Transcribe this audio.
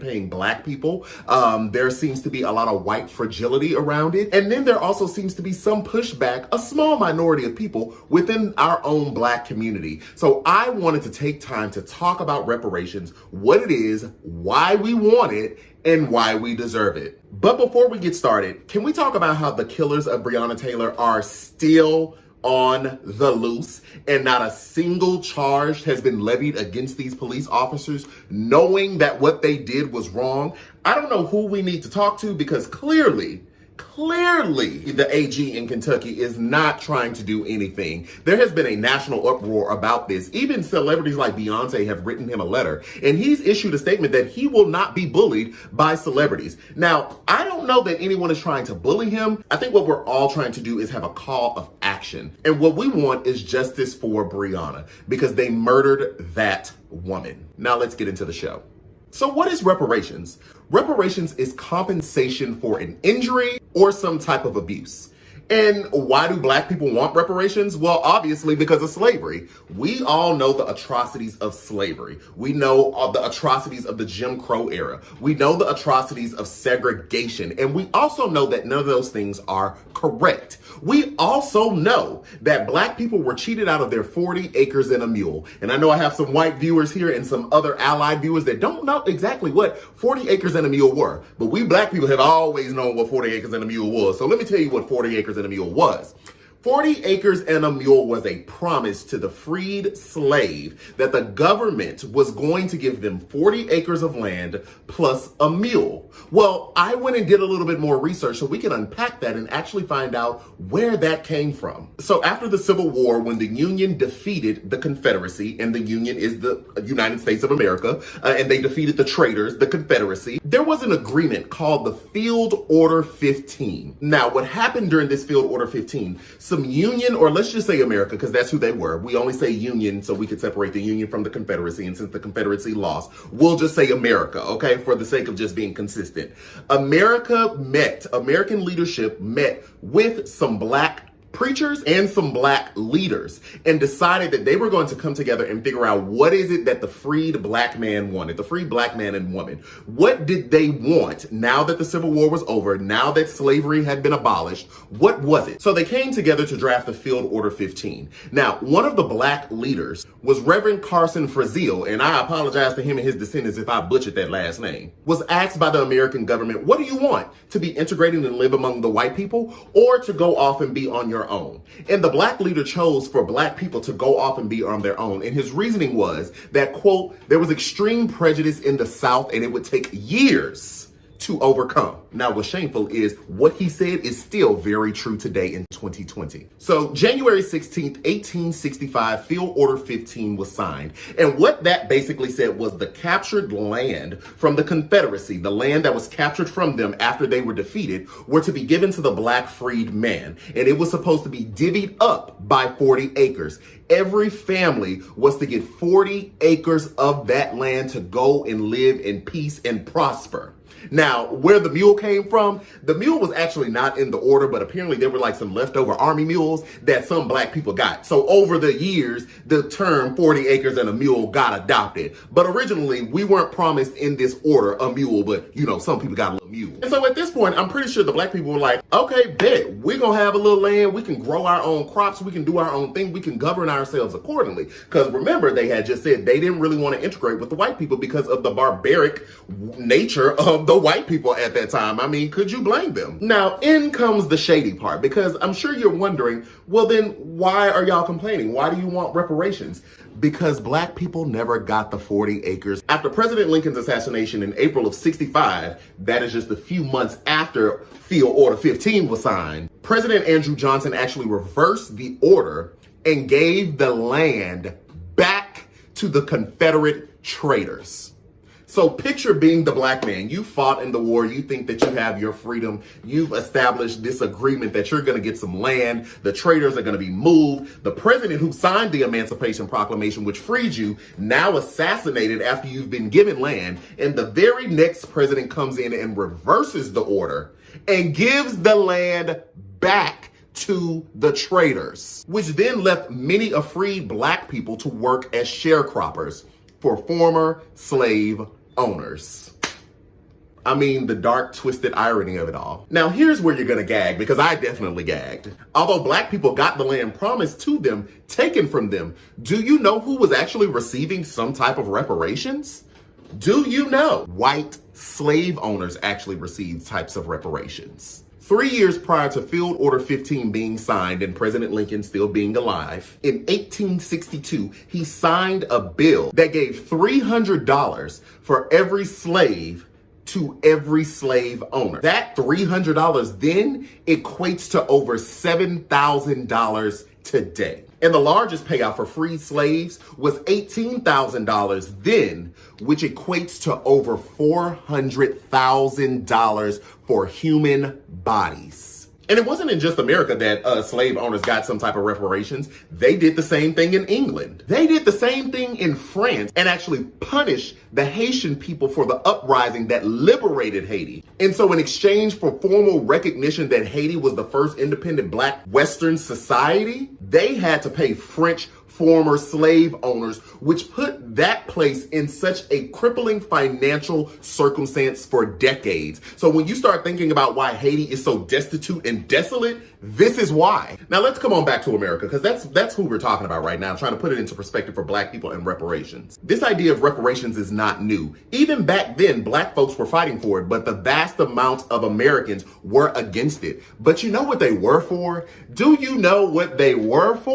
emancipating black people. There seems to be a lot of white fragility around it. And then there also seems to be some pushback, a small minority of people within our own black community. So I wanted to take time to talk about reparations, what it is, why we want it, and why we deserve it. But before we get started, can we talk about how the killers of Breonna Taylor are still on the loose and not a single charge has been levied against these police officers, knowing that what they did was wrong? I don't know who we need to talk to, because clearly, the AG in Kentucky is not trying to do anything. There has been a national uproar about this. Even celebrities like Beyonce have written him a letter, and he's issued a statement that he will not be bullied by celebrities. Now, I don't know that anyone is trying to bully him. I think what we're all trying to do is have a call of action. And what we want is justice for Breonna, because they murdered that woman. Now let's get into the show. So what is reparations? Reparations is compensation for an injury or some type of abuse. And why do black people want reparations? Well, obviously because of slavery. We all know the atrocities of slavery. We know of the atrocities of the Jim Crow era. We know the atrocities of segregation. And we also know that none of those things are correct. We also know that black people were cheated out of their 40 acres and a mule. And I know I have some white viewers here and some other allied viewers that don't know exactly what 40 acres and a mule were. But we black people have always known what 40 acres and a mule was. So let me tell you what 40 acres and a mule was. 40 acres and a mule was a promise to the freed slave that the government was going to give them 40 acres of land plus a mule. Well, I went and did a little bit more research so we can unpack that and actually find out where that came from. So after the Civil War, when the Union defeated the Confederacy, and the Union is the United States of America, and they defeated the traitors, the Confederacy, there was an agreement called the Field Order 15. Now, what happened during this Field Order 15, some Union, or let's just say America, because that's who they were. We only say Union so we could separate the Union from the Confederacy, and since the Confederacy lost, we'll just say America, okay, for the sake of just being consistent. American leadership met with some black preachers and some black leaders and decided that they were going to come together and figure out what is it that the freed black man wanted, the freed black man and woman. What did they want now that the Civil War was over, now that slavery had been abolished? What was it? So they came together to draft the Field Order 15. Now, one of the black leaders was Reverend Carson Frizzell, and I apologize to him and his descendants if I butchered that last name, was asked by the American government, what do you want? To be integrated and live among the white people, or to go off and be on your own? And the black leader chose for black people to go off and be on their own. And his reasoning was that, quote, there was extreme prejudice in the South and it would take years to overcome. Now, what's shameful is what he said is still very true today in 2020. So January 16th, 1865, Field Order 15 was signed. And what that basically said was the captured land from the Confederacy, the land that was captured from them after they were defeated, were to be given to the black freed man. And it was supposed to be divvied up by 40 acres. Every family was to get 40 acres of that land to go and live in peace and prosper. Now, where the mule came from, the mule was actually not in the order, but apparently there were like some leftover army mules that some black people got. So over the years, the term 40 acres and a mule got adopted. But originally, we weren't promised in this order a mule, but you know, some people got a little mule. And so at this point, I'm pretty sure the black people were like, okay, bet, we're gonna have a little land, we can grow our own crops, we can do our own thing, we can govern ourselves accordingly. Because remember, they had just said they didn't really want to integrate with the white people because of the barbaric nature of the white people at that time. I mean, could you blame them? Now, in comes the shady part, because I'm sure you're wondering, well, then why are y'all complaining? Why do you want reparations? Because black people never got the 40 acres. After President Lincoln's assassination in April of '65, that is just a few months after Field Order 15 was signed, President Andrew Johnson actually reversed the order and gave the land back to the Confederate traitors. So picture being the black man. You fought in the war. You think that you have your freedom. You've established this agreement that you're going to get some land. The traitors are going to be moved. The president who signed the Emancipation Proclamation, which freed you, now assassinated after you've been given land. And the very next president comes in and reverses the order and gives the land back to the traitors, which then left many freed black people to work as sharecroppers for former slave owners. I mean, the dark, twisted irony of it all. Now, here's where you're gonna gag, because I definitely gagged. Although black people got the land promised to them, taken from them, do you know who was actually receiving some type of reparations? Do you know? White slave owners actually received types of reparations. 3 years prior to Field Order 15 being signed and President Lincoln still being alive, in 1862, he signed a bill that gave $300 for every slave to every slave owner. That $300 then equates to over $7,000 today. And the largest payout for freed slaves was $18,000 then, which equates to over $400,000 for human bodies. And it wasn't in just America that slave owners got some type of reparations. They did the same thing in England. They did the same thing in France and actually punished the Haitian people for the uprising that liberated Haiti. And so in exchange for formal recognition that Haiti was the first independent Black Western society, they had to pay French former slave owners, which put that place in such a crippling financial circumstance for decades. So when you start thinking about why Haiti is so destitute and desolate, this is why. Now let's come on back to America, because that's who we're talking about right now, trying to put it into perspective for Black people and reparations. This idea of reparations is not new. Even back then, Black folks were fighting for it, but the vast amount of Americans were against it. But you know what they were for? Do you know what they were for?